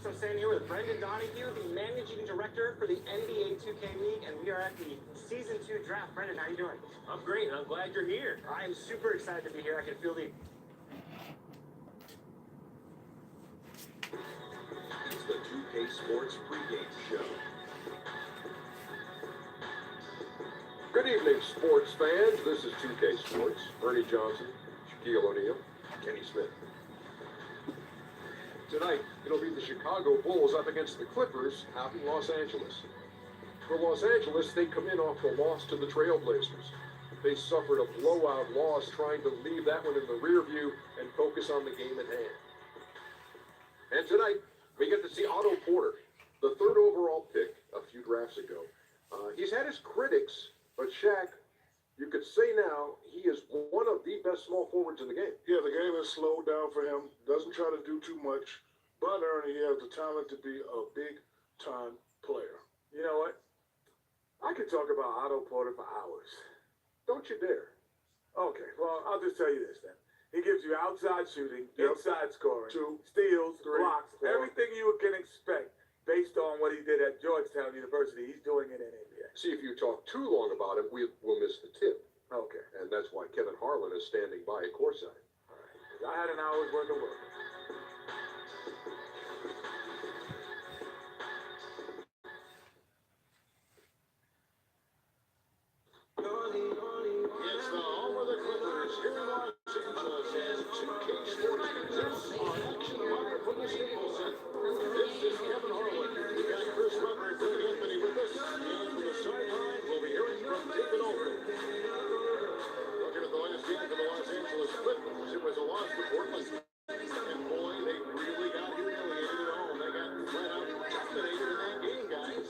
So standing here with Brendan Donahue, the managing director for the NBA 2K League, and we are at the Season 2 draft. Brendan, how are you doing? I'm great. I'm glad you're here. I am super excited to be here. I can feel the... It's the 2K Sports pregame show. Good evening, sports fans. This is 2K Sports. Ernie Johnson, Shaquille O'Neal, Kenny Smith. Tonight, it'll be the Chicago Bulls up against the Clippers out in Los Angeles. For Los Angeles, they come in off the loss to the Trailblazers. They suffered a blowout loss trying to leave that one in the rear view and focus on the game at hand. And tonight, we get to see Otto Porter, the third overall pick a few drafts ago. He's had his critics, but Shaq, you could say now he is one of the best small forwards in the game. Yeah, the game has slowed down for him. Doesn't try to do too much. But Ernie, he has the talent to be a big-time player. You know what? I could talk about Otto Porter for hours. Don't you dare. Okay, well, I'll just tell you this then. He gives you outside shooting, Yep. inside scoring, 2, steals, 3, blocks, 4. everything you can expect based on what he did at Georgetown University. He's doing it in NBA. See, if you talk too long about him, we'll miss the tip. Okay. And that's why Kevin Harlan is standing by at courtside. All right. 'Cause I had an hour's worth of work. It's the home of the Clippers here in Los Angeles as 2K Sports presents our action live from the Staples Center. This is Kevin Harlan. We got Chris Webber and Greg Anthony with us. And from the sideline, we'll be hearing from David Aldridge. Looking at the last game for the Los Angeles Clippers, it was a loss to Portland. And boy, they really got humiliated at home. They got flat out dominated in that game, guys.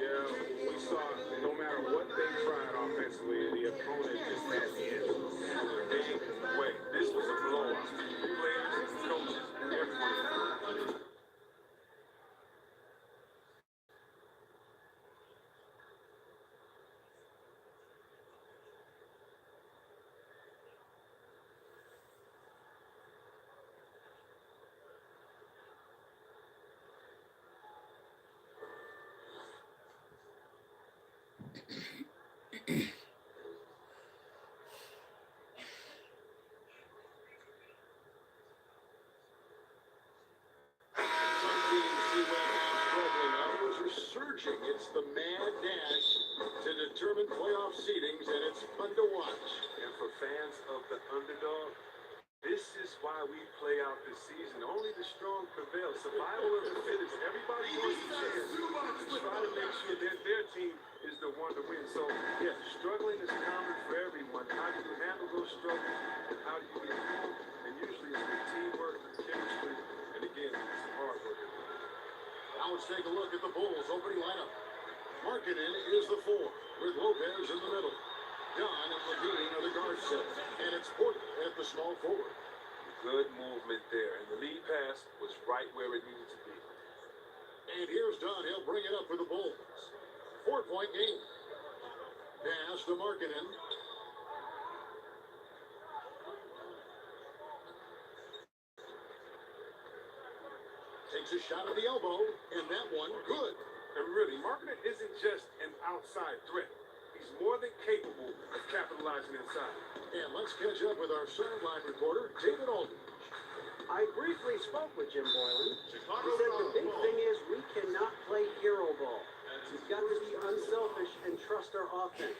Yeah, we saw no matter what they tried offensively, the opponent just had the answer. The big way. This was a blowout. Players, coaches, everyone. Some teams see right now struggling. Others are surging. It's the mad dash to determine playoff seedings, and it's fun to watch. And for fans of the underdog, this is why we play out this season. Only the strong prevail. Survival of the fittest. Everybody wants a chance to try to make sure that their team is the one to win. So, yeah, struggling is common for everyone. How do you handle those struggles, and how do you get through them? And usually it's with teamwork, chemistry, and again, some hard work. Now let's take a look at the Bulls' opening lineup. Markkanen is the 4, with Lopez in the middle. Don and Levine are the guard set, and it's Porter at the small forward. Good movement there, and the lead pass was right where it needed to be. And here's Don. He'll bring it up for the Bulls. 4-point game. Pass to Markkanen. Takes a shot at the elbow, and that one good. And really, Markkanen isn't just an outside threat. He's more than capable of capitalizing inside. And let's catch up with our sideline reporter, David Aldridge. I briefly spoke with Jim Boylan. He Chicago said the big ball. thing is we cannot play hero ball. We've got to be unselfish and trust our offense.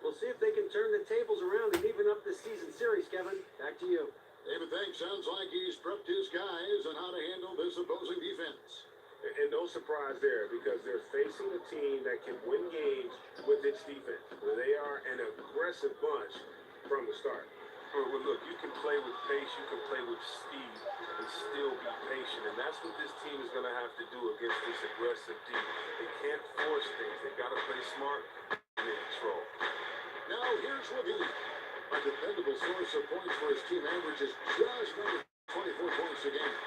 We'll see if they can turn the tables around and even up this season series, Kevin. Back to you. David Banks sounds like he's prepped his guys on how to handle this opposing defense. And no surprise there because they're facing a team that can win games with its defense. Where they are an aggressive bunch from the start. Well, look, you can play with pace, you can play with speed, and still be patient. And that's what this team is going to have to do against this aggressive D. They can't force things. They got to play smart and in control. Now here's Levine. A dependable source of points for his team averages just under 24 points a game.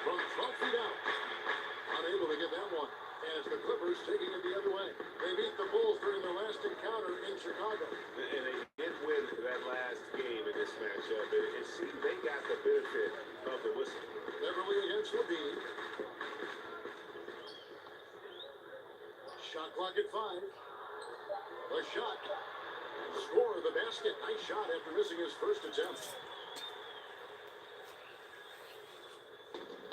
From 12 feet out. Unable to get that one. As the Clippers taking it the other way. They beat the Bulls during their last encounter in Chicago. And they did win that last game in this matchup. And it seemed they got the benefit of the whistle. Beverly against Levine. Shot clock at 5. A shot. Score of the basket. Nice shot after missing his first attempt.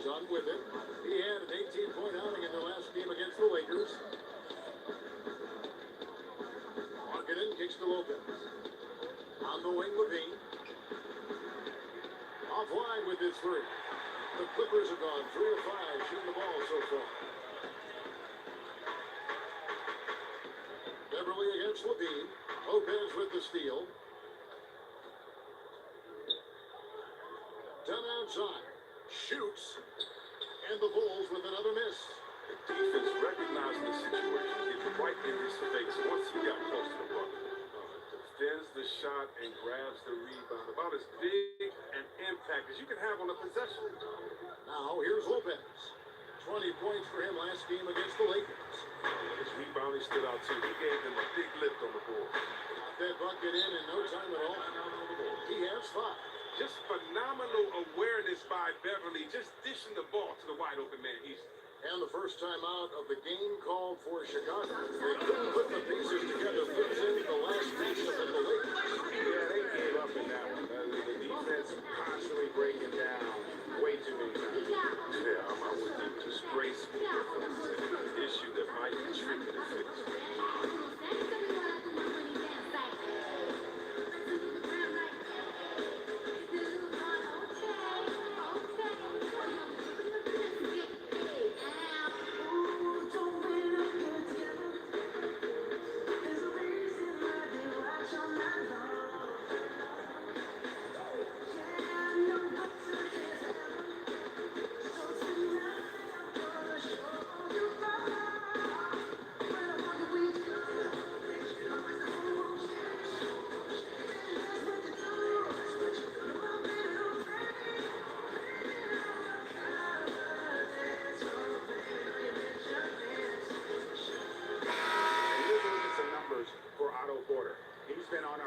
Done with it. He had an 18-point outing in the last game against the Lakers. Markkanen kicks to Lopez. On the wing, Levine. Offline with his three. The Clippers have gone 3 of 5 shooting the ball so far. Beverly against Levine. Lopez with the steal. Done outside. Shoots. And the Bulls with another miss. The defense recognizing the situation, getting right in his face once he got close to the bucket. Defends the shot and grabs the rebound. About as big an impact as you can have on a possession. Now here's Lopez. 20 points for him last game against the Lakers. His rebounding stood out too. He gave them a big lift on the board. Got that bucket in no time at all. He has 5. Just phenomenal awareness by Beverly, just dishing the ball to the wide open man easily. And the first time out of the game called for Chicago. They couldn't put the pieces together, losing the last matchup in the Lakers. Yeah, they gave up in that one. The defense constantly breaking down way too many times. Yeah, I'm out with you. Disgraceful performance and an issue that might be tricky to fix.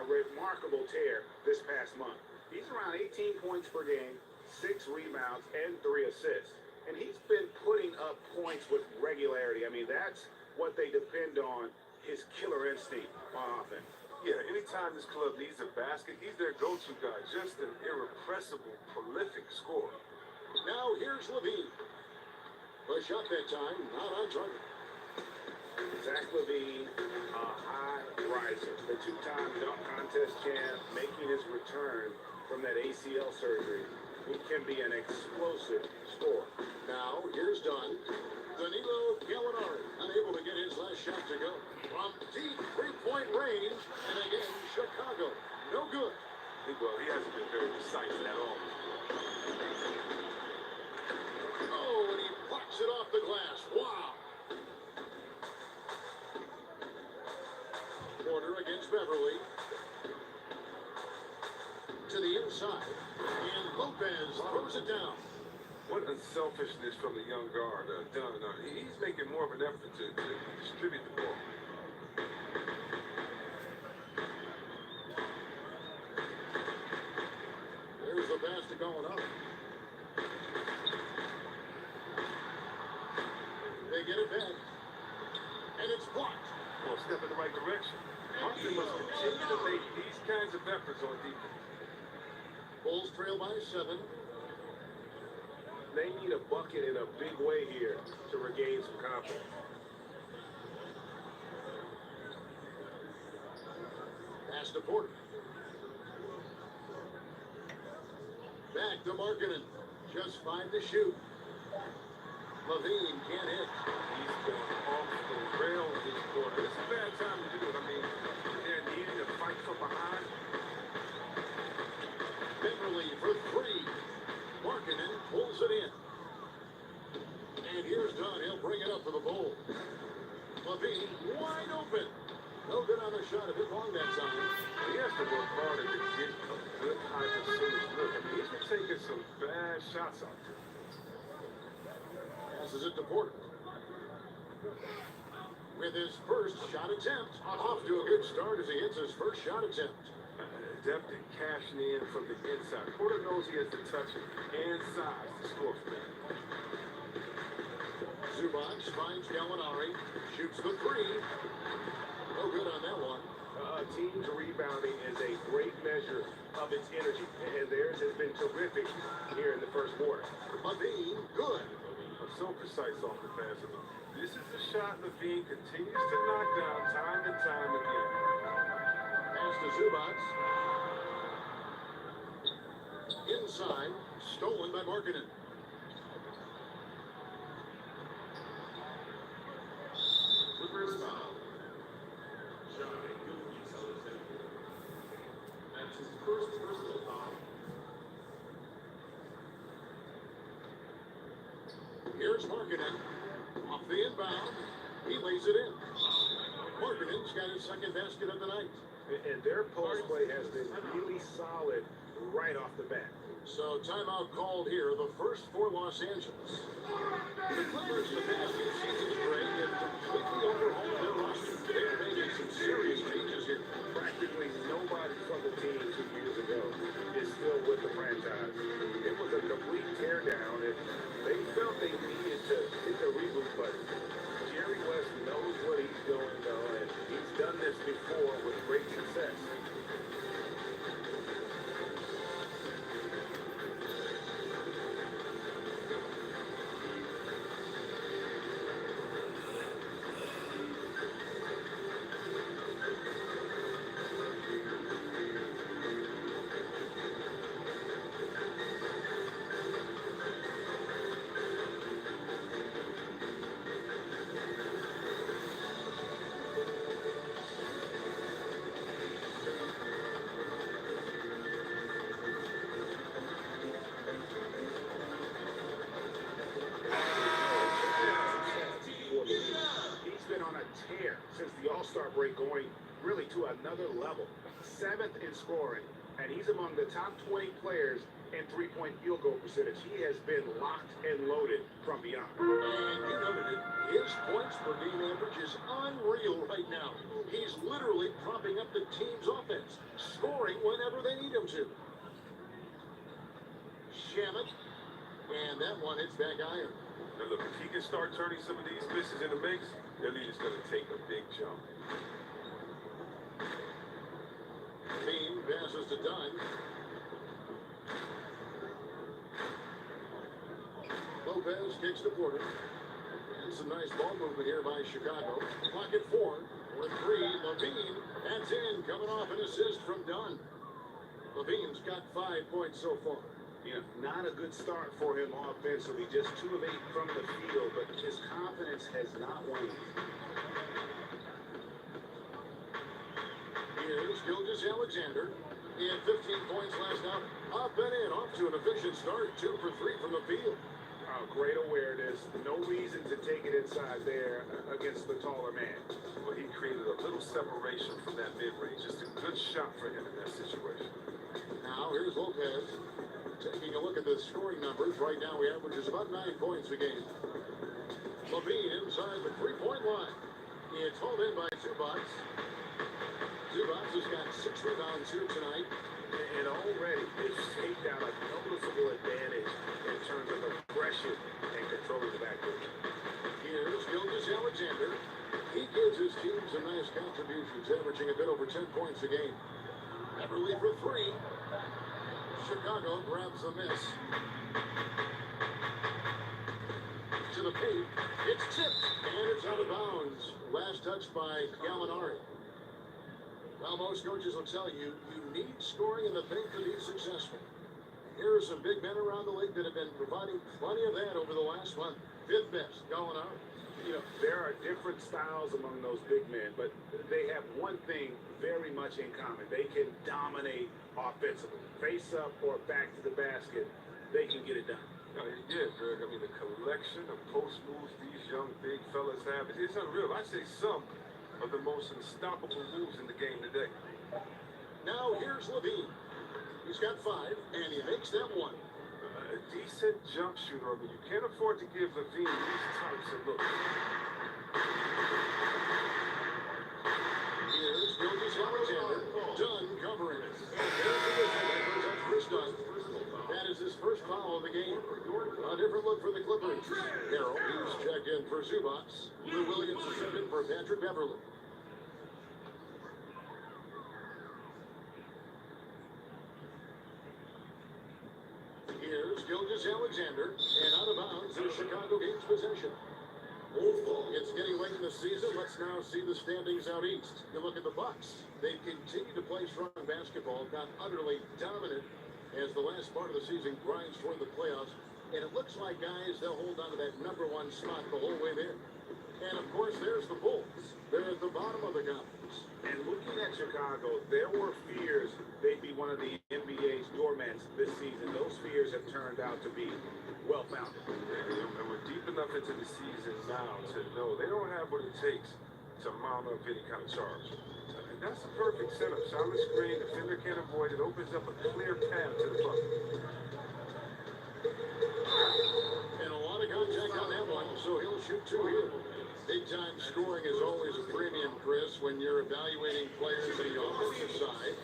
Remarkable tear this past month. He's around 18 points per game, 6 rebounds, and 3 assists. And he's been putting up points with regularity. I mean, that's what they depend on, his killer instinct on offense. Yeah, anytime this club needs a basket, he's their go-to guy. Just an irrepressible, prolific scorer. Now here's Levine. A shot that time, not on target. Zach LaVine, a high riser, the 2-time dunk contest champ, making his return from that ACL surgery. He can be an explosive scorer. Now, here's Dunn. Danilo Gallinari, unable to get his last shot to go. From deep three-point range, and again, Chicago. No good. Well, he hasn't been very decisive at all. Oh, and he blocks it off the glass. Wow. Porter against Beverly. To the inside. And Lopez throws it down. What unselfishness from the young guard, Dunn. He's making more of an effort to distribute the ball. There's the basket going up. They get it back. And it's blocked. Well, step in the right direction. Hudson must continue to make these kinds of efforts on defense. Bulls trail by 7. They need a bucket in a big way here to regain some confidence. Pass to Porter. Back to Markkanen. Just 5 to shoot. Levine can't hit. He's going off the rails this quarter. It's a bad time to do it. I mean, they're needing to fight from behind. Beverly for 3. Markkanen pulls it in. And here's Dunn. He'll bring it up for the Bulls. Levine wide open. No good on the shot. A bit long that time. He has to work harder to get a good high percentage look. I mean, he's been taking some bad shots out there. Passes it to Porter. With his first shot attempt. Off to a good start as he hits his first shot attempt. Depth and cashing in from the inside. Porter knows he has the touch and size to score from that. Zubac finds Gallinari. Shoots the 3. No good on that one. Team's rebounding is a great measure of its energy, and theirs has been terrific here in the first quarter. Levine, good. So precise off the pass. This is the shot Levine continues to knock down time and time again. Pass to Zubac. Inside, stolen by Markkanen. Clippers foul. That's his first personal foul. Here's Markkanen. Off the inbound. He lays it in. Markkanen's got his second basket of the night. And their post play has been really solid right off the bat. So timeout called here, the first for Los Angeles. The Clippers the past few seasons, Greg, have completely overhauled their roster. They're making some serious changes here. Practically nobody from the team 2 years ago is still with the franchise. It was a complete teardown, and they felt they needed to hit the reboot button. Jerry West knows what he's doing, though, and he's done this before with great success. Since the All-Star break, going really to another level. 7th in scoring, and he's among the top 20 players in three-point field goal percentage. He has been locked and loaded from beyond. And you noted it, his points per game average is unreal right now. He's literally propping up the team's offense, scoring whenever they need him to. Shamet, and that one hits back iron. Now look, if he can start turning some of these misses into makes, their lead is going to take a big jump. Team passes to Dunn. Lopez kicks to Porter. And some nice ball movement here by Chicago. Clock at 4. With 3, Levine. That's in. Coming off an assist from Dunn. Levine's got 5 points so far. Yeah, not a good start for him offensively. Just 2 of 8 from the field, but his confidence has not waned. Here's Gilgeous-Alexander. He had 15 points last out. Up and in. Off to an efficient start. 2 for 3 from the field. Great awareness. No reason to take it inside there against the taller man. Well, he created a little separation from that mid-range. Just a good shot for him in that situation. Now, here's Lopez. Taking a look at the scoring numbers, right now he averages about 9 points a game. Levine inside the 3-point line. It's hauled in by Zubac. Zubac has got 6 rebounds here tonight. And already they've staked out a noticeable advantage in terms of aggression and controlling the backcourt. Here's Gilgeous-Alexander. He gives his team some nice contributions, averaging a bit over 10 points a game. Beverly for 3. Chicago grabs the miss. To the paint. It's tipped. And it's out of bounds. Last touch by Gallinari. Well, most coaches will tell you, you need scoring in the paint to be successful. Here are some big men around the league that have been providing plenty of that over the last month. Fifth best, Gallinari. You know, there are different styles among those big men, but they have one thing very much in common. They can dominate offensively. Face up or back to the basket, they can get it done. Yeah, Greg. I mean, the collection of post moves these young big fellas have, it's unreal. I say some of the most unstoppable moves in the game today. Now here's Levine. He's got 5, and he makes that one. A decent jump shooter. I mean, you can't afford to give Levine these types of looks. Here's Gilgis Alexander. Dunn covering it. And there's the whistle that goes up Chris Dunn. That is his first foul of the game. A different look for the Clippers. Harrell, he's checked in for Zubac. Lou Williams is in for Patrick Beverly. Here's Gilgis Alexander, and out of bounds is Chicago Kings possession. It's getting late in the season. Let's now see the standings out east. You look at the Bucks. They continue to play strong basketball, got utterly dominant as the last part of the season grinds toward the playoffs. And it looks like, guys, they'll hold on to that number 1 spot the whole way there. And, of course, there's the Bulls. They're at the bottom of the conference. And looking at Chicago, there were fears they'd be one of the NBA's doormats this season. Those fears have turned out to be well-founded. And we're deep enough into the season now to know they don't have what it takes to mount up any kind of charge. And that's a perfect setup. Solid screen, defender can't avoid it, opens up a clear path to the bucket. And a lot of contact on that one, so he'll shoot 2 here. Big-time scoring is always a premium, Chris, when you're evaluating players on the offensive side.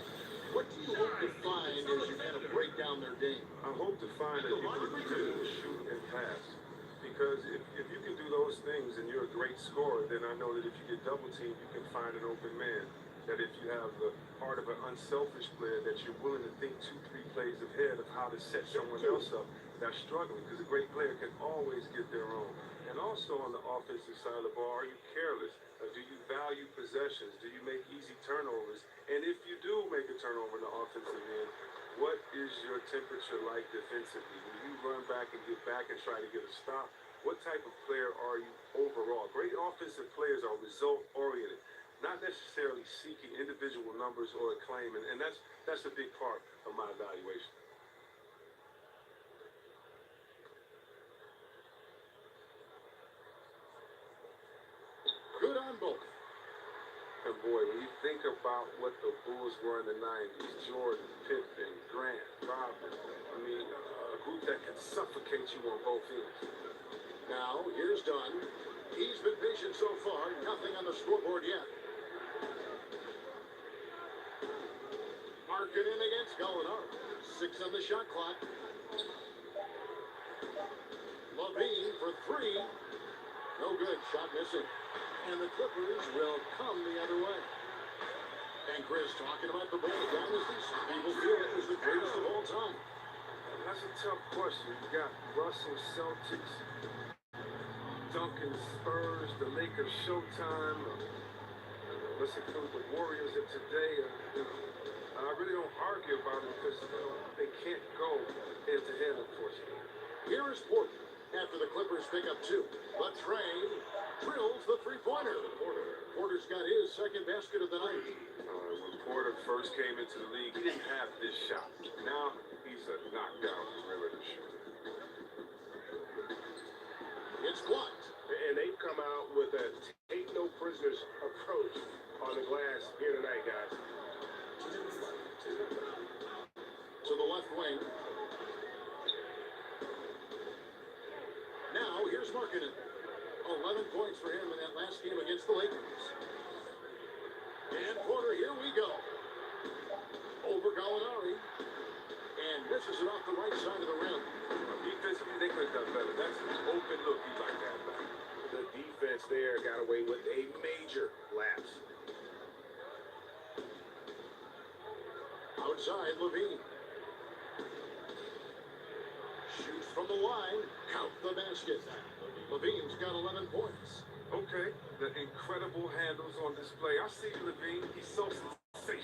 What do you hope to find as you kind of break down their game? I hope to find that you can do shoot and pass. Because if you can do those things and you're a great scorer, then I know that if you get double teamed, you can find an open man. That if you have the heart of an unselfish player, that you're willing to think 2-3 plays ahead of how to set someone else up that's struggling. Because a great player can always get their own. And also on the offensive side of the ball, are you careless? Do you value possessions? Do you make easy turnovers? And if you do make a turnover in the offensive end, what is your temperature like defensively? When you run back and get back and try to get a stop, what type of player are you overall? Great offensive players are result-oriented, not necessarily seeking individual numbers or acclaim, and that's a big part of my evaluation. Good on both. And boy, when you think about what the Bulls were in the 90s, Jordan, Pippen, Grant, Robin, I mean, a group that can suffocate you on both ends. Now, here's Dunn. He's been patient so far. Nothing on the scoreboard yet. Marking in against Gallinari. 6 on the shot clock. Levine for 3. No good. Shot missing. And the Clippers will come the other way. And Chris, talking about the Bulls dynasty, some people feel it was the greatest of all time. That's a tough question. You got Russell Celtics, Duncan Spurs, the Lakers Showtime. Let's include the Warriors of today. I really don't argue about it because they can't go head-to-head, unfortunately. Here is Porter after the Clippers pick up 2. But Trey drills the 3-pointer. Porter's got his second basket of the night. When Porter first came into the league, he didn't have this shot. Now he's a knockdown perimeter shooter. It's blocked. And they've come out with a take no prisoners approach on the glass here tonight, guys. To the left wing. Now, here's Markkanen. 11 points for him in that last game against the Lakers. And Porter, here we go. Over Gallinari. And misses it off the right side of the rim. Defensively, they could have done better. That's an open look he'd like to have back. The defense there got away with a major lapse. Outside, Levine. Shoots from the line. Count the basket. Levine's got 11 points. Okay, the incredible handles on display. I see Levine. He's so sensational.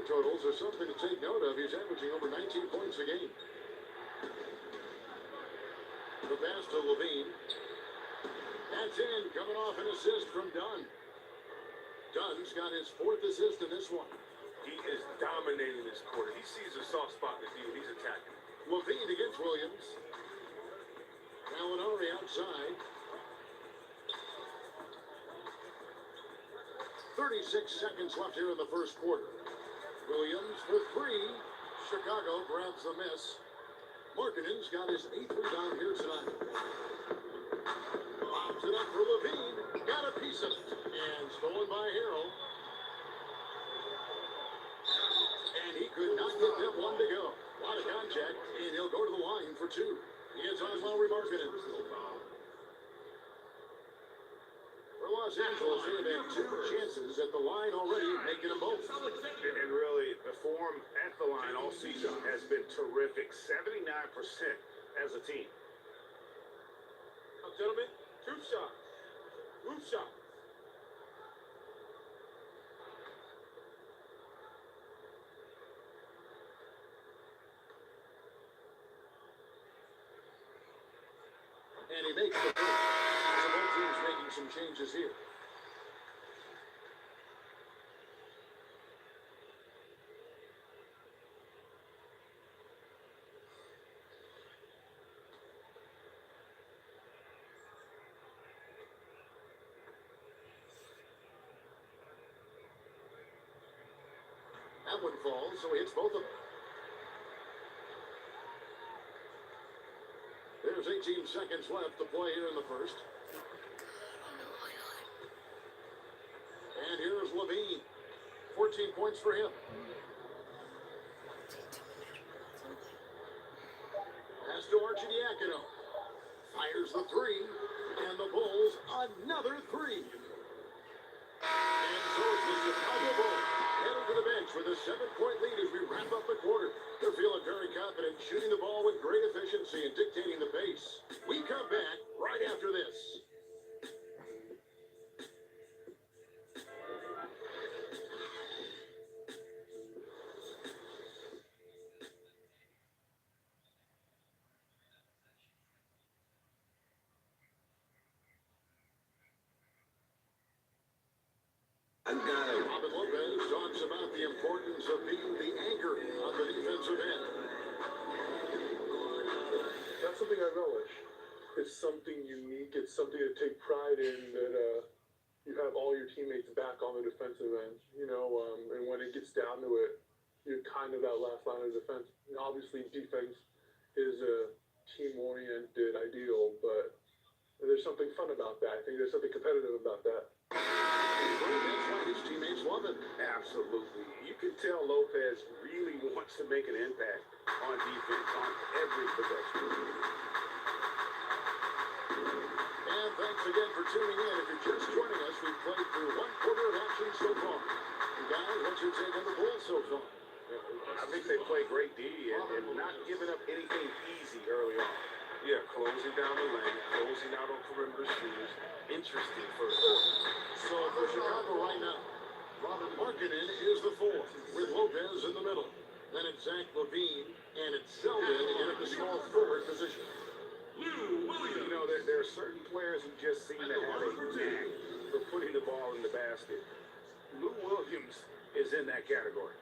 point totals are something to take note of. He's averaging over 19 points a game. The pass to Levine. That's in, coming off an assist from Dunn. Dunn's got his 4th assist in this one. He is dominating this quarter. He sees a soft spot in the field. He's attacking. Levine against Williams. Gallinari outside. 36 seconds left here in the first quarter. Williams for 3. Chicago grabs the miss. Markkanen's got his 8th rebound here tonight. Lobs it up for Levine. Got a piece of it. And stolen by Harrell. And he could not get them one to go. A lot of contact, and he'll go to the line for 2. He is on Lauri Markkanen. For Los Angeles, they have had 2 chances at the line already, making them both. And really, the form at the line all season has been terrific. 79% as a team. Now, gentlemen, 2 shots. Roof shot. And he makes the first. So both teams making some changes here. That one falls, so he hits both of them. There's 18 seconds left to play here in the first. And here's Levine. 14 points for him. Pass to Arcidiacono. Fires the 3. And the Bulls another 3. And so it's the Chicago Bulls heading to the bench with a 7-point lead as we wrap up the quarter. They're feeling very confident, shooting the ball with great efficiency and dictating the pace. We come back right after this. Robin Lopez talks about the importance of being the anchor on the defensive end. That's something I relish. It's something unique. It's something to take pride in that you have all your teammates back on the defensive end. And when it gets down to it, you're kind of that last line of defense. And obviously, defense is a team-oriented ideal, but there's something fun about that. I think there's something competitive about that. That's why his teammates love it. Absolutely. You can tell Lopez really wants to make an impact on defense on every possession. And thanks again for tuning in. If you're just joining us, we've played through 1 quarter of action so far. And guys, what's your take on the Bulls so far? I think they play great D and not giving up anything easy early on. Yeah, closing down the lane, closing out on perimeter shooters. Interesting first quarter. So for Chicago right now, Robin Markkanen is the 4, with Lopez in the middle. Then it's Zach Levine, and it's Zeldin in at the small forward position. There are certain players who just seem to have a knack for putting the ball in the basket. Lou Williams is in that category.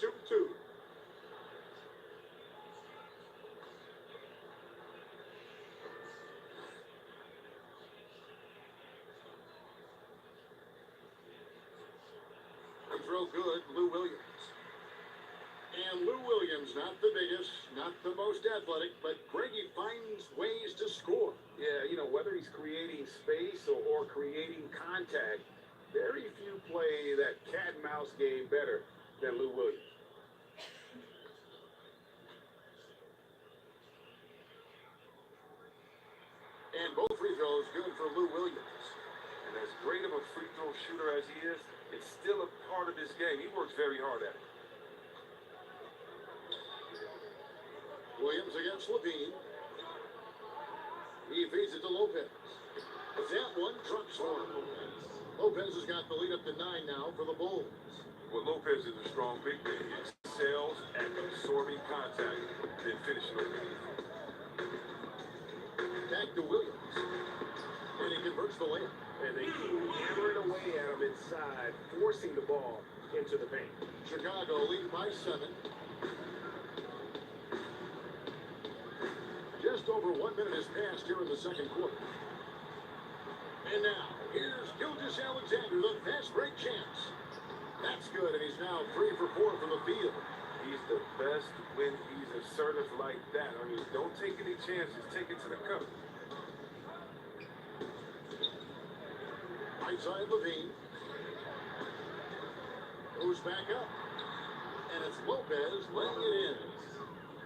Shoot 2. Throw good, Lou Williams. And Lou Williams, not the biggest, not the most athletic, but Greggy finds ways to score. Yeah, whether he's creating space or creating contact, very few play that cat and mouse game better than Lou Williams. And both free throws good for Lou Williams. And as great of a free throw shooter as he is, it's still a part of his game. He works very hard at it. Williams against Levine. He feeds it to Lopez. That one drops for him. Lopez has got the lead up to 9 now for the Bulls. Well, Lopez is a strong big man. He excels at absorbing contact, then finishing over. Back to Williams. And he converts the layup. And they keep hammering away at him inside, forcing the ball into the paint. Chicago lead by 7. Just over 1 minute has passed here in the second quarter. And now, here's Gilgeous-Alexander, the fast break chance. That's good, and he's now 3 for 4 from the field. He's the best when he's assertive like that. I mean, don't take any chances. Take it to the cup. Right side, Levine. Goes back up. And it's Lopez laying it in.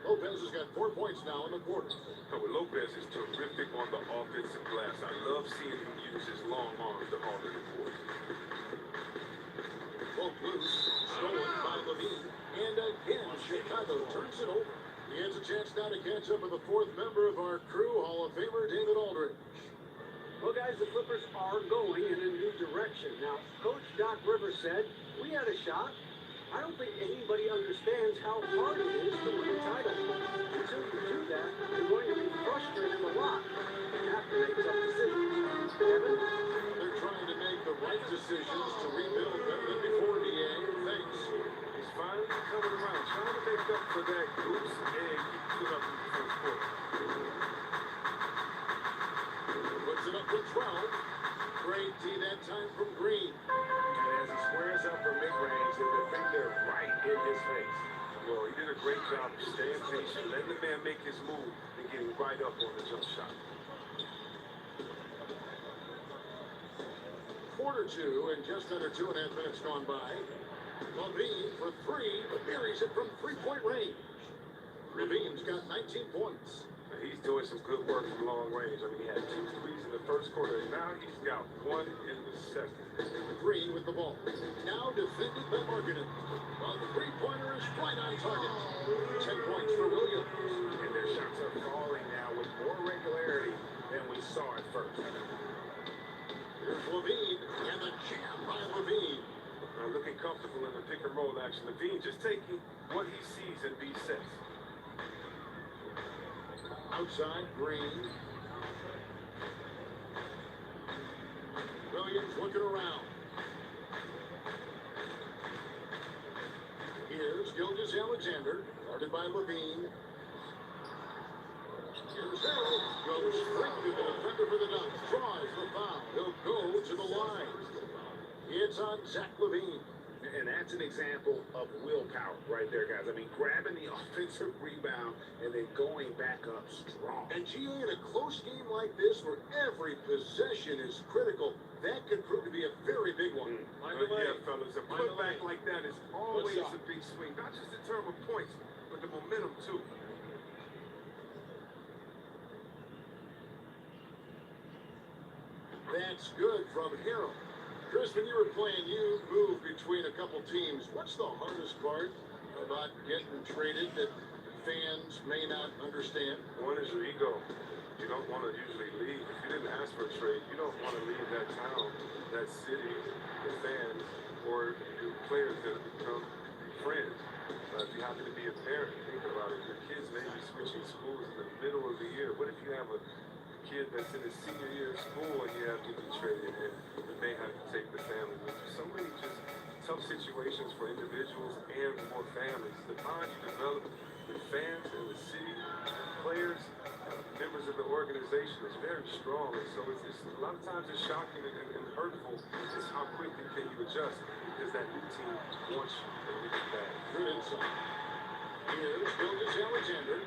Lopez has got 4 points now in the quarter. Oh, well, Lopez is terrific on the offensive glass. I love seeing him use his long arms to haul it forward. Both loose. Stolen by Levine. And again, Chicago turns it over. He has a chance now to catch up with the 4th member of our crew, Hall of Famer David Aldridge. Well, guys, the Clippers are going in a new direction. Now, Coach Doc Rivers said, we had a shot. I don't think anybody understands how hard it is to win a title. Until you do that, you're going to be frustrated a lot and have to make tough decisions. Kevin? They're trying to make the right decisions to rebuild better than before, DA. Thanks. He's finally coming around, trying to make up for that goose egg he put up in the first quarter. Puts it up with 12. Great D that time from Green. And as he squares up for mid-range, the defender right in his face. Well, he did a great job of staying patient, letting the man make his move, and getting right up on the jump shot. Quarter 2 and just under 2.5 minutes gone by. Levine for 3, but buries it from 3-point range. Levine's got 19 points. He's doing some good work from long range. I mean, he had 2 threes in the first quarter, and now he's got 1 in the second. Green with the ball. Now defended by Markkanen. While the three-pointer is right on target. 10 points for Williams. And their shots are falling now with more regularity than we saw at first. Here's Levine, and the jam by Levine. Now looking comfortable in the pick and roll action. Levine just taking what he sees in these sets. Outside, Green. Williams looking around. Here's Gilgeous-Alexander, guarded by Levine. Here's Harold, goes straight to the defender for the dunk, draws the foul. He'll go to the line. It's on Zach Levine. And that's an example of willpower right there, guys. I mean, grabbing the offensive rebound and then going back up strong. And GA, in a close game like this, where every possession is critical, that could prove to be a very big one. Yeah, fellas, a putback like that is always a big swing. Not just in terms of points, but the momentum, too. That's good from Harold. Chris, when you were playing, you moved between a couple teams. What's the hardest part about getting traded that fans may not understand? One is your ego. You don't want to usually leave. If you didn't ask for a trade, you don't want to leave that town, that city, the fans, or your players that have become friends. If you happen to be a parent, think about it. Your kids may be switching schools in the middle of the year. What if you have a kid that's in his senior year of school and you have to be traded, and you may have to take the family with you? So many just tough situations for individuals and for families. The bond you develop with fans and the city, players, members of the organization is very strong. And so it's a lot of times it's shocking and hurtful. Just how quickly can you adjust, because that new team wants you and needs you back. Good inside. Here's Gilgeous-Alexander.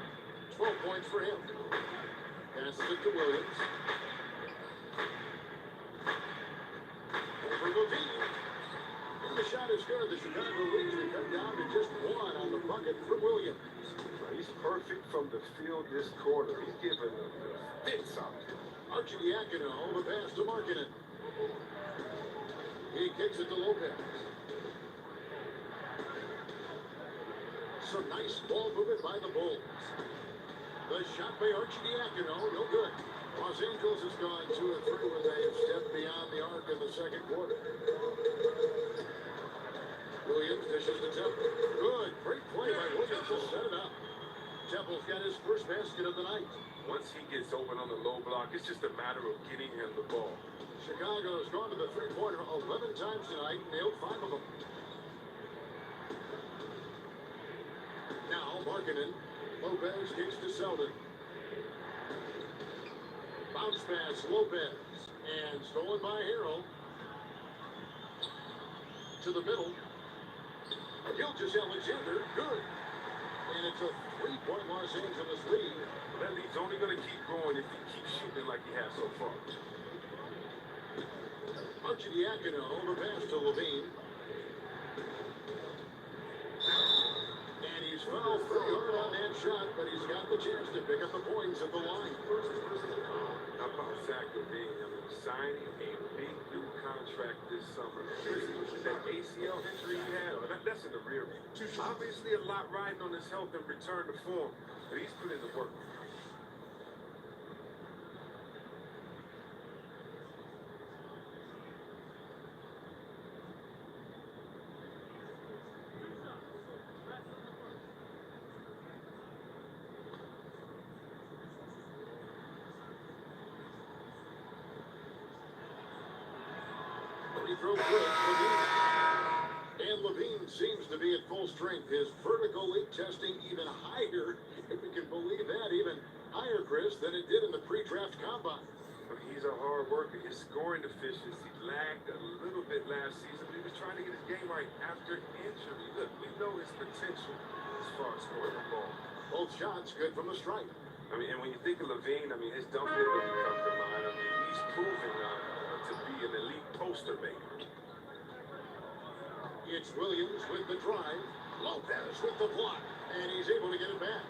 12 points for him. Passes it to Williams. Over Levine. And the shot is good. The Chicago leads to come down to just 1 on the bucket for Williams. He's perfect from the field this quarter. He's giving them the fits out there. Arcidiacono, the pass to Markkanen. He kicks it to Lopez. Some nice ball movement by the Bulls. The shot by Arcidiacono, no good. Los Angeles has gone 2 of 3 with a mark in the second quarter. Williams dishes to Temple. Good. Great play by Williams to set it up. Temple's got his first basket of the night. Once he gets open on the low block, it's just a matter of getting him the ball. Chicago's gone to the three-pointer 11 times tonight, nailed 5 of them. Now, Markkanen. Lopez kicks to Selden. Bounce pass, Lopez. And stolen by Hero. To the middle. Gilgeous-Alexander, good. And it's a 3-point Los Angeles lead. That lead's only going to keep growing if he keeps shooting like he has so far. Arcidiacono, the pass to Levine. And he's fouled pretty hard on that shot, but he's got the chance to pick up the points at the line. How about Zach LaVine? I mean, signing a big new contract this summer. That ACL injury he had, that's in the rear view. Obviously a lot riding on his health and return to form, but he's put in the work. Free throw good, Levine. And Levine seems to be at full strength. His vertical leap testing even higher, if we can believe that, even higher, Chris, than it did in the pre-draft combine. But he's a hard worker. His scoring deficiency lagged a little bit last season, but he was trying to get his game right after injury. Look, we know his potential as far as scoring the ball. Both shots good from the stripe. I mean, and when you think of Levine, I mean, his dunk ability comes to mind. I mean, he's proven to be an elite poster maker. It's Williams with the drive. Lopez with the block. And he's able to get it back.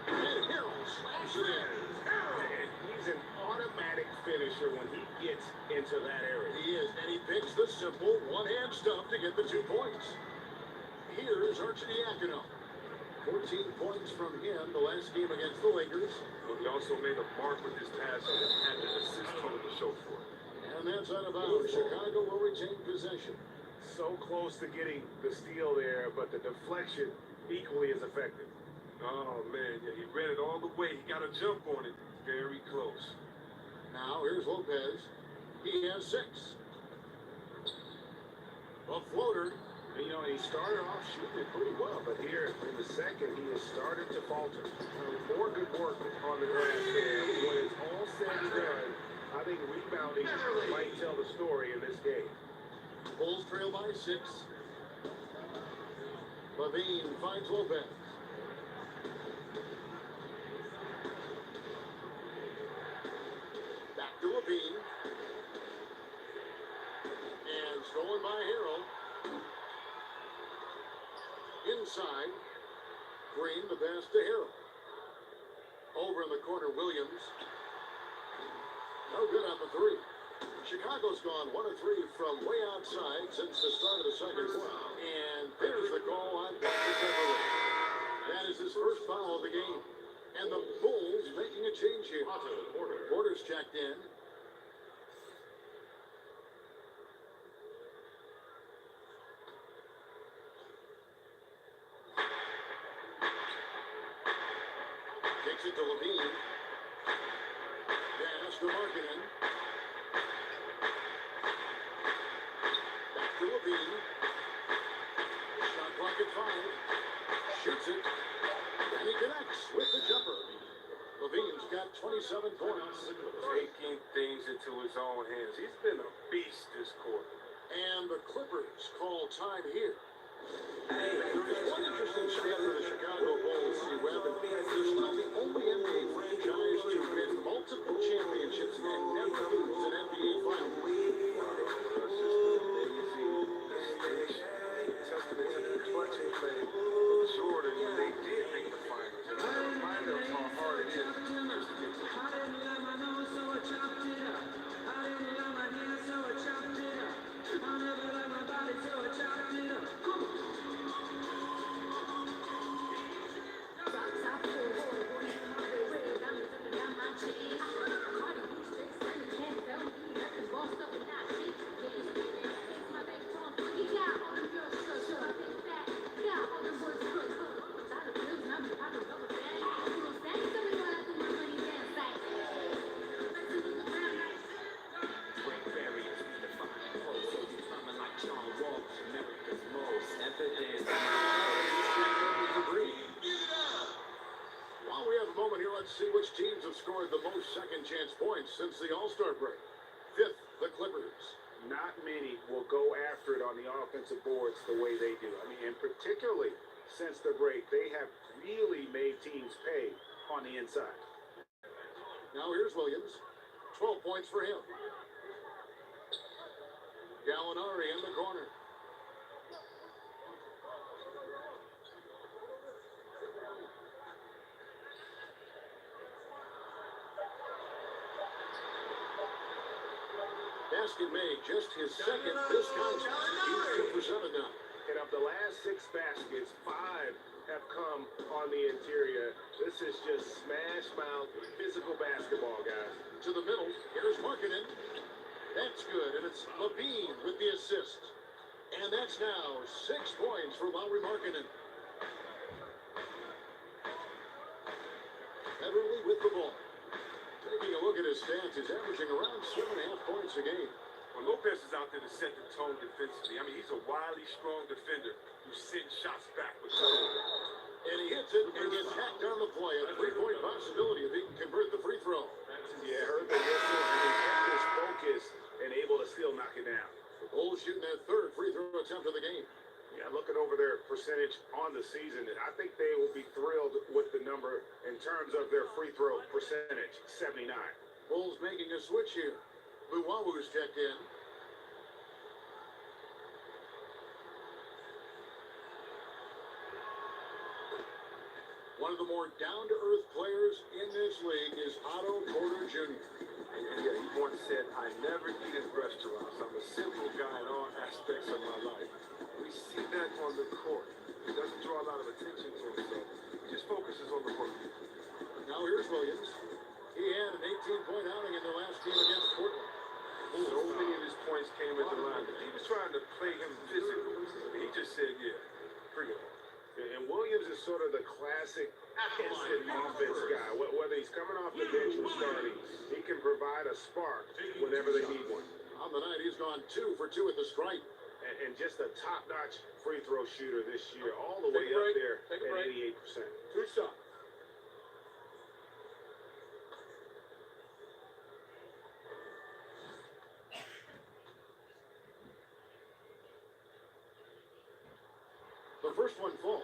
And Harrell slams it in. And he's an automatic finisher when he gets into that area. He is, and he picks the simple one-hand stuff to get the 2 points. Here's Arcidiacono. 14 points from him the last game against the Lakers. He also made a mark with his passing and had an assist total to show for it. And that's out of bounds. Chicago will retain possession. So close to getting the steal there, but the deflection equally as effective. Oh, man, yeah, he ran it all the way. He got a jump on it. Very close. Now, here's Lopez. He has 6. A floater. You know, he started off shooting it pretty well, but here in the second, he has started to falter. More good work on the glass there. When it's all said and done, I think rebounding might tell the story in this game. Bulls trail by 6. Levine finds Lopez. Back to Levine. And stolen by Harrell. Inside. Green, the pass to Harrell. Over in the corner, Williams. No good on the 3. Chicago's gone 1 of 3 from way outside since the start of the second quarter. And there's the call on Patrick Beverley. That is his first foul of the game. And the Bulls making a change here. Porter's checked in. Takes it to Levine. Pass to Markkanen. Back to Levine. Shot clock at 5. Shoots it. And he connects with the jumper. Levine's got 27 points. Taking things into his own hands. He's been a beast this quarter. And the Clippers call time here. There's one interesting stat for the Chicago Bulls, see, Webb, and they're still the only NBA franchise to win multiple championships and never lose an NBA final. That's just amazing. Testament to the clutch they played. Jordan, they did make the finals. And a reminder of how hard it is just to get to points since the All-Star break. Fifth, the Clippers. Not many will go after it on the offensive boards the way they do. I mean, and particularly since the break, they have really made teams pay on the inside. Now here's Williams. 12 points for him. Gallinari in the corner. Basket made, just his second this contest. He's 2 for 7 now. And of the last 6 baskets, 5 have come on the interior. This is just smash mouth physical basketball, guys. To the middle, here's Markkanen. That's good, and it's Levine with the assist. And that's now 6 points for Lauri Markkanen. Beverly with the ball. Taking a look at his stats, he's averaging around 7.5 points a game. Well, Lopez is out there to set the tone defensively. I mean, he's a wily, strong defender who's sending shots back with tone. And he hits it and gets hacked on the play. A 3-point possibility if he can convert the free throw. Yeah, heard the whistle, and he kept his focus and able to still knock it down. The Bulls shooting their 3rd free throw attempt of the game. Yeah, looking over their percentage on the season, and I think they will be thrilled with the number in terms of their free throw percentage, 79. Bulls making a switch here. Luwawu is checked in. One of the more down-to-earth players in this league is Otto Porter Jr. And yeah, he once said, I never eat at restaurants. I'm a simple guy in all aspects of my life. We see that on the court. He doesn't draw a lot of attention to himself. He just focuses on the work. Now here's Williams. He had an 18-point outing in the last game against Portland. So many of his points came at the line. He was trying to play him physical. And he just said, yeah, bring it on. And Williams is sort of the classic instant offense guy. Whether he's coming off the bench or starting, he can provide a spark whenever they need one. On the night, he's gone 2 for 2 at the stripe. And just a top-notch free throw shooter this year, all the way up there at 88%. 2 shots. The first one falls.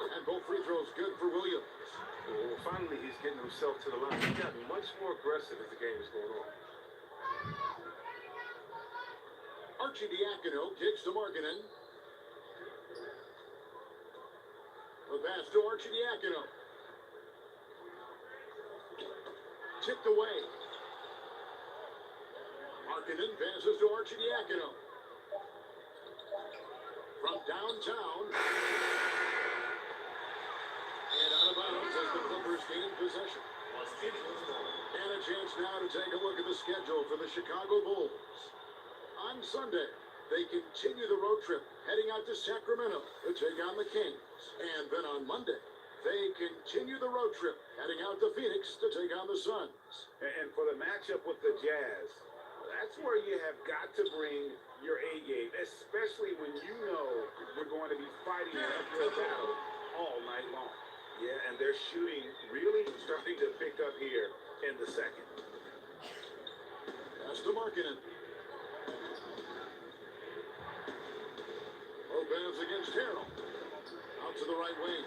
And both free throws good for Williams. Well, finally, he's getting himself to the line. He's gotten much more aggressive as the game is going on. Archie Diacono kicks to Markkanen. The pass to Archie Diacono. Tipped away. Markkanen passes to Archie Diacono. From downtown. And out of bounds as the Clippers gain possession. And a chance now to take a look at the schedule for the Chicago Bulls. On Sunday, they continue the road trip, heading out to Sacramento to take on the Kings. And then on Monday, they continue the road trip, heading out to Phoenix to take on the Suns. And for the matchup with the Jazz, that's where you have got to bring your A game, especially when you know you're going to be fighting an uphill battle all night long. Yeah, and their shooting really starting to pick up here in the second. Pass to Markkanen. Lopez against Harrell. Out to the right wing.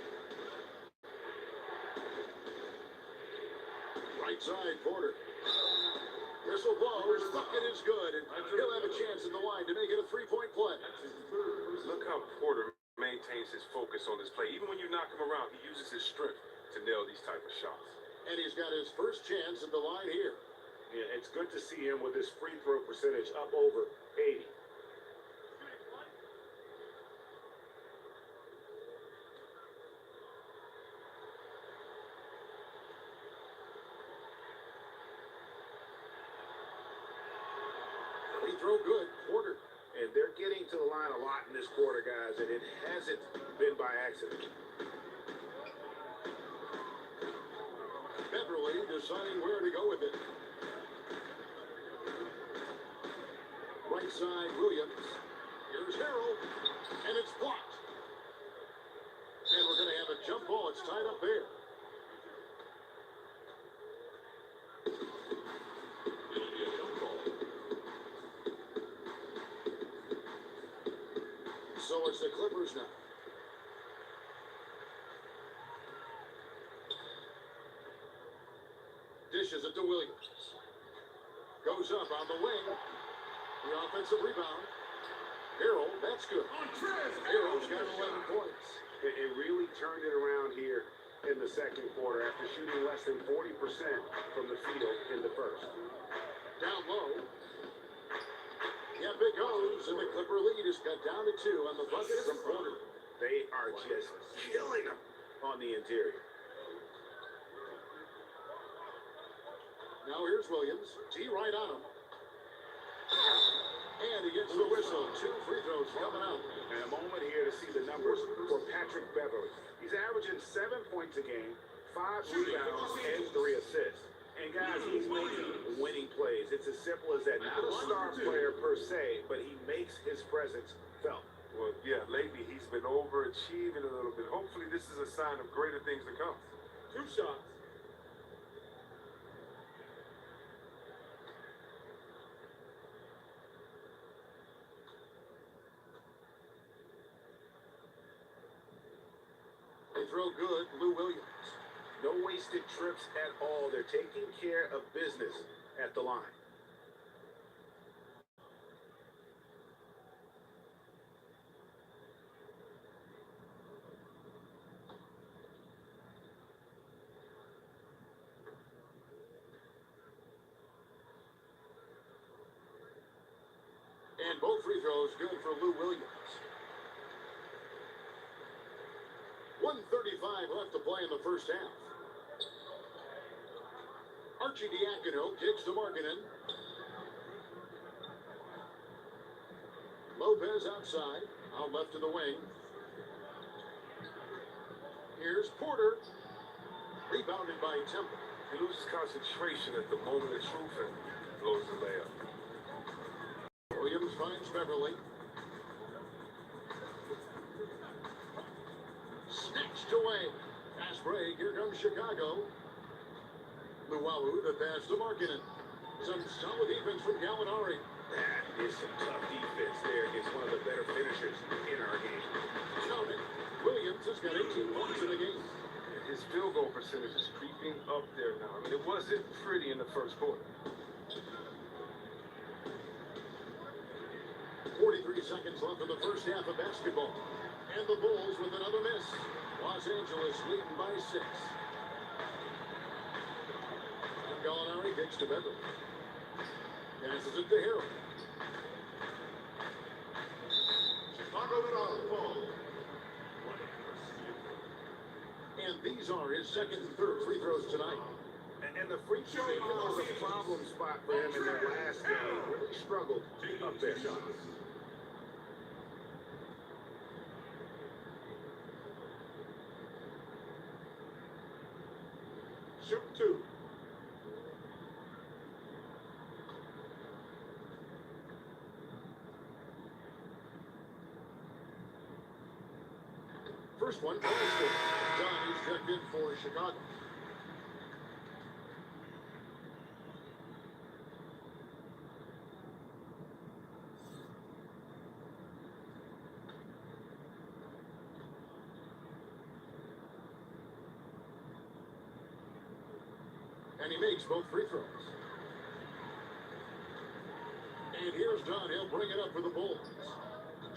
Right side, Porter. Whistle blows. Bucket is good, and he'll have a chance in the line to make it a 3-point play. Look how Porter maintains his focus on this play. Even when you knock him around, he uses his strength to nail these type of shots. And he's got his first chance at the line here. Yeah, it's good to see him with his free throw percentage up over 80. Free throw good, Porter. And they're getting to the line a lot in this quarter, guys, and it hasn't accident. Beverly deciding where to go with it. Right side, Williams. Here's Harrell, and it's blocked. And we're going to have a jump ball. It's tied up there. It'll be a jump ball. So it's the Clippers now. Dishes it to Williams. Goes up on the wing. The offensive rebound. Harrell, that's good. Harrell's got 11 points. It really turned it around here in the second quarter after shooting less than 40% from the field in the first. Down low. Yep, it goes, and the Clipper lead is cut down to 2 on the bucket from Porter. They are just killing them on the interior. Now here's Williams. T right on him. And he gets the whistle. 2 free throws coming out. And a moment here to see the numbers for Patrick Beverly. He's averaging 7 points a game, 5 rebounds, and 3 assists. And guys, he's making winning plays. It's as simple as that. Not a star player per se, but he makes his presence felt. Well, yeah, lately he's been overachieving a little bit. Hopefully this is a sign of greater things to come. 2 shots. They throw good. Lou Williams. No wasted trips at all. They're taking care of business at the line. And both free throws good for Lou Williams. 1:35 left to play in the first half. Archie Diacono kicks to Markkanen. Lopez outside, out left to the wing. Here's Porter, rebounded by Temple. He loses concentration at the moment of truth and blows the layup. Williams finds Beverly. Snatched away. Pass break. Here comes Chicago. Luwawu, the pass to Markkanen. Some solid defense from Gallinari. That is some tough defense there against one of the better finishers in our game. Count it. Williams has got 18 points in the game. His field goal percentage is creeping up there now. I mean, it wasn't pretty in the first quarter. 43 seconds left in the first half of basketball. And the Bulls with another miss. Los Angeles leading by 6. And Gallinari kicks to Beverly. Passes it to Harrell. Chicago on the ball. And these are his second and third free throws tonight. And the free throw line was a problem spot for him in their last game. Really struggled up there. Shoot 2. First one, Boston. Johnny's checked in for Chicago. And he makes both free throws. And here's Dunn. He'll bring it up for the Bulls.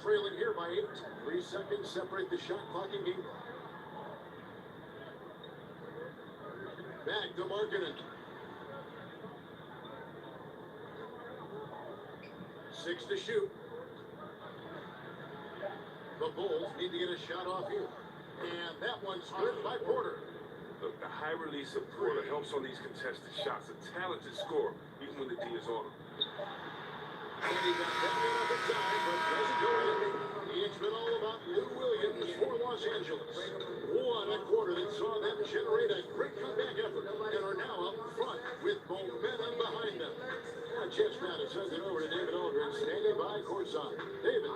Trailing here by 8. 3 seconds separate the shot clock and game clock. Back to Markkanen. 6 to shoot. The Bulls need to get a shot off here. And that one's good by Porter. Look, the high release of Porter helps on these contested shots. A talented scorer, even when the D is on him. And he got that one up in time, but doesn't go in. It's been all about Lou Williams for Los Angeles. generate a great comeback effort and are now up front with momentum behind them. And Jets now to send it over to David Aldridge, standing by courtside. David.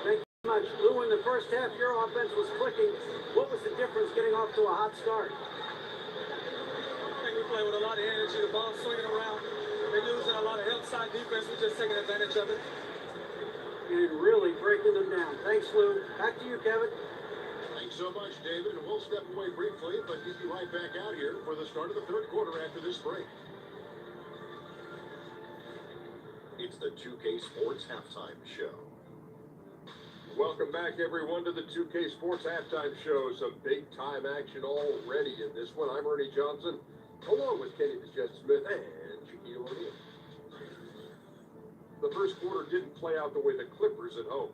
Thank you very much. Lou, in the first half, your offense was clicking. What was the difference getting off to a hot start? I think we play with a lot of energy, the ball swinging around. They're using a lot of help side defense. We're just taking advantage of it. And really breaking them down. Thanks, Lou. Back to you, Kevin. Thanks so much, David. And we'll step away briefly, but get you right back out here for the start of the third quarter after this break. It's the 2K Sports Halftime Show. Welcome back, everyone, to the 2K Sports Halftime Show. Some big-time action already in this one. I'm Ernie Johnson, along with Kenny the Jet Smith and Shaquille O'Neal. The first quarter didn't play out the way the Clippers at home.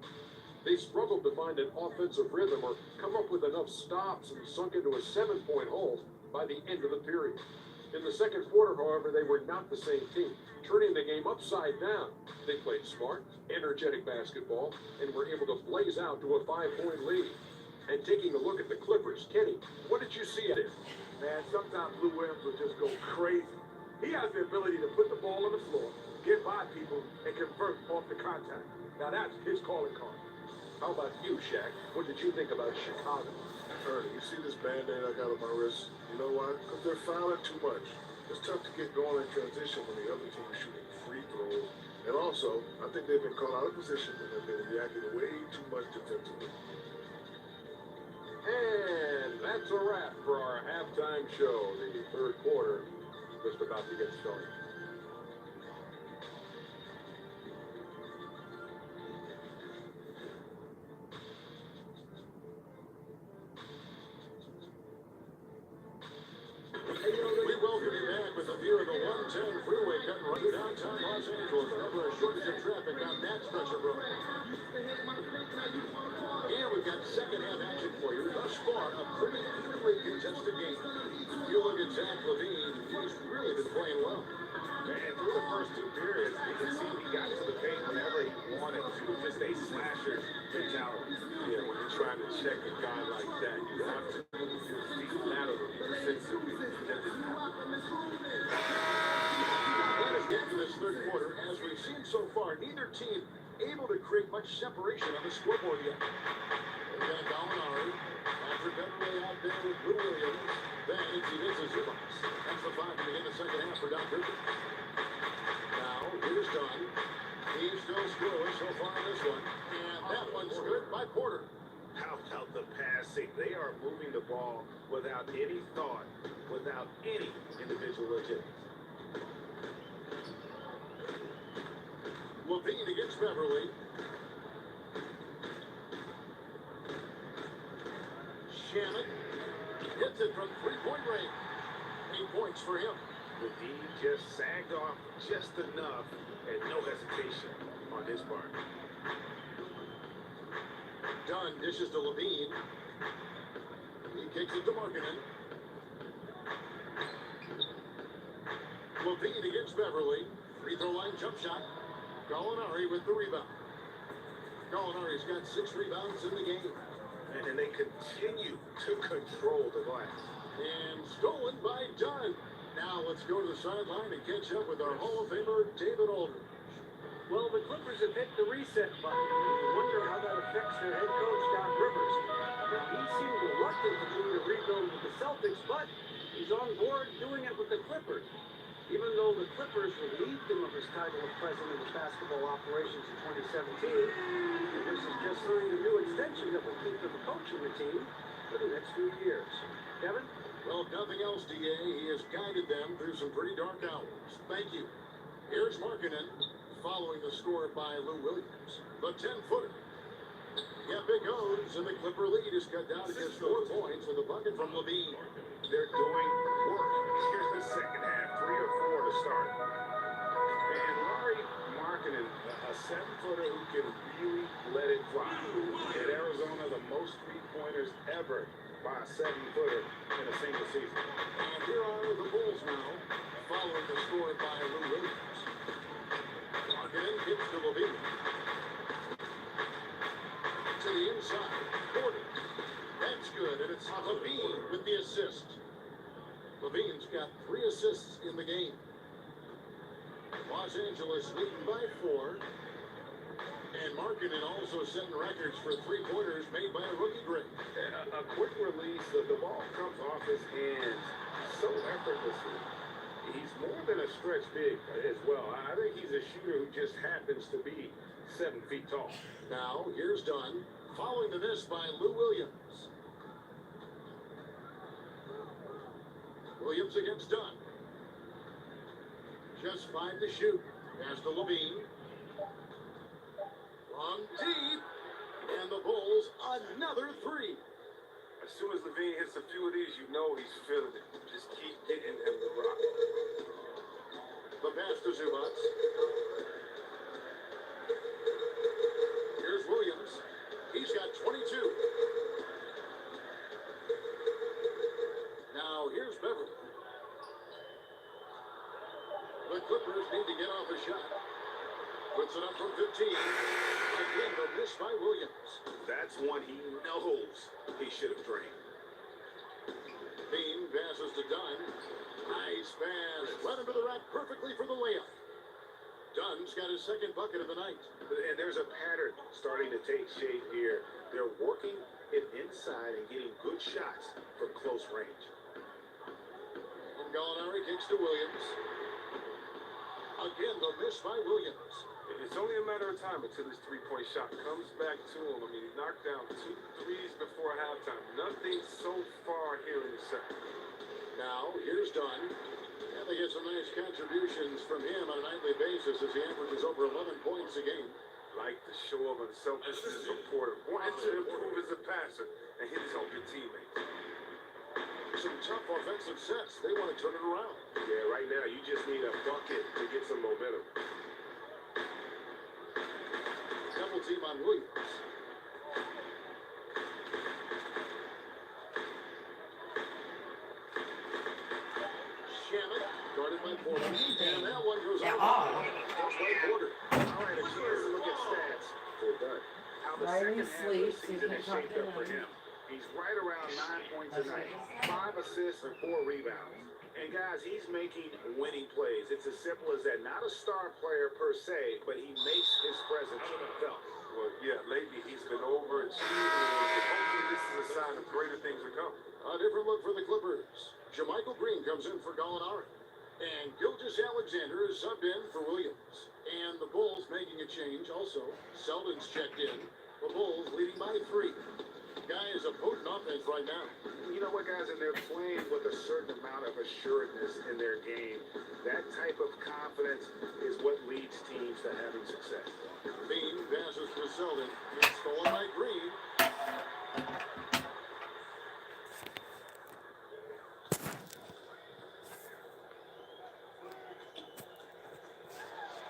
They struggled to find an offensive rhythm or come up with enough stops and sunk into a 7-point hole by the end of the period. In the second quarter, however, they were not the same team, turning the game upside down. They played smart, energetic basketball and were able to blaze out to a 5-point lead. And taking a look at the Clippers, Kenny, what did you see there? Man, sometimes Lou Williams will just go crazy. He has the ability to put the ball on the floor, get by people, and convert off the contact. Now that's his calling card. How about you, Shaq? What did you think about Chicago? Ernie, you see this band-aid I got on my wrist? You know why? Because they're fouling too much. It's tough to get going in transition when the other team is shooting free throws. And also, I think they've been caught out of position and have been reacting way too much defensively. And that's a wrap for our halftime show. The third quarter just about to get started. We welcome you back with a view of the 110 freeway cutting right downtown Los Angeles over a shortage of traffic on that stretch of road. And we've got second half action for you. Thus far, a pretty evenly contested game. You look at Zach LaVine, he's really been playing well. And through the first two periods, you can see he got to the paint whenever he wanted to. Just a slasher mentality. Yeah, when you're trying to check a guy like that, you have to move your feet laterally, defensively. That didn't happen. And as we get to this third quarter, as we've seen so far, neither team able to create much separation on the scoreboard yet. They've got Gallinari, Patrick Beverley out there with Lou Williams. Then it's Ivica Zubac. That's the five to begin the second half for Doc Rivers. Now, here's Dunn. He's still scoreless so far in this one. And that one's good by Porter. How about the passing? They are moving the ball without any thought, without any individual agility. LaVine against Beverly. Shannon hits it from three-point range. 8 points for him. The D just sagged off just enough and no hesitation on his part. Dunn dishes to LaVine. He kicks it to Markkanen. LaVine against Beverly. Free throw line jump shot. Gallinari with the rebound. Gallinari's got 6 rebounds in the game. And they continue to control the glass. And stolen by Dunn. Now let's go to the sideline and catch up with our Hall of Famer, David Aldridge. Well, the Clippers have hit the reset button. You wonder how that affects their head coach, Doc Rivers. Now, he seemed reluctant to do the rebuild with the Celtics, but he's on board doing it with the Clippers. Even though the Clippers relieved him of his title of president of basketball operations in 2017, Rivers has just signed a new extension that will keep him coaching the team for the next few years. Kevin? Well, if nothing else, DA, he has guided them through some pretty dark hours. Thank you. Here's Markkanen, following the score by Lou Williams. The 10-footer. Yep, it goes, and the Clipper lead is cut down to just 4 points with a bucket from LaVine. They're doing work. Here's the second half, 3 or 4 to start. And Lauri Markkanen, a 7-footer who can really let it fly. At Arizona, the most 3-pointers ever by a 7-footer in a single season. And here are the Bulls now, following the score by Lou Williams. Markkanen gives to LaVine. To the inside, Porter. That's good, and it's Levine with the assist. Levine's got 3 assists in the game. Los Angeles leading by 4. And Markkanen also setting records for 3-pointers made by a rookie grade. A quick release, the ball comes off his hands so effortlessly. He's more than a stretch big as well. I think he's a shooter who just happens to be 7 feet tall. Now, here's Dunn, following the miss by Lou Williams. Williams against Dunn. Just 5 to shoot. Pass to Levine. Long deep. And the Bulls, another 3. As soon as Levine hits a few of these, you know he's feeling it. Just keep hitting him the rock. The pass to Zubac. Here's Williams. He's got 22. Now here's Beverly. The Clippers need to get off a shot. Puts it up from 15. Again, the miss by Williams. That's one he knows he should have drained. Bean passes to Dunn. Nice pass. Led him to the rack perfectly for the layup. Dunn's got his 2nd bucket of the night. And there's a pattern starting to take shape here. They're working it inside and getting good shots from close range. And Gallinari kicks to Williams. Again, the miss by Williams. It's only a matter of time until his 3-point shot comes back to him. I mean, he knocked down 2 threes before halftime. Nothing so far here in the second. Now, here's Dunn. And they get some nice contributions from him on a nightly basis as he averages over 11 points a game. Like the show of unselfishness from Porter. Wanted to improve as a passer and hit help your teammates. Some tough offensive sets. They want to turn it around. Yeah, right now you just need a bucket to get some momentum. Double team on Williams. Shamit, guarded by Porter. And that one goes out. That's by Porter. All right, a chance to look at stats for Dunn. How the Why are you second half of the asleep? season has shaped up for him. He's right around 9 points a night, 5 assists and 4 rebounds. And guys, he's making winning plays. It's as simple as that. Not a star player per se, but he makes his presence felt. Well, yeah, lately he's been overachieving. Hopefully this is a sign of greater things to come. A different look for the Clippers. JaMychal Green comes in for Gallinari. And Gilgeous Alexander is subbed in for Williams. And the Bulls making a change also. Selden's checked in. The Bulls leading by 3. Guy is a potent offense right now. You know what, guys, and they're playing with a certain amount of assuredness in their game. That type of confidence is what leads teams to having success. Bean passes to Selden. It's stolen by Green.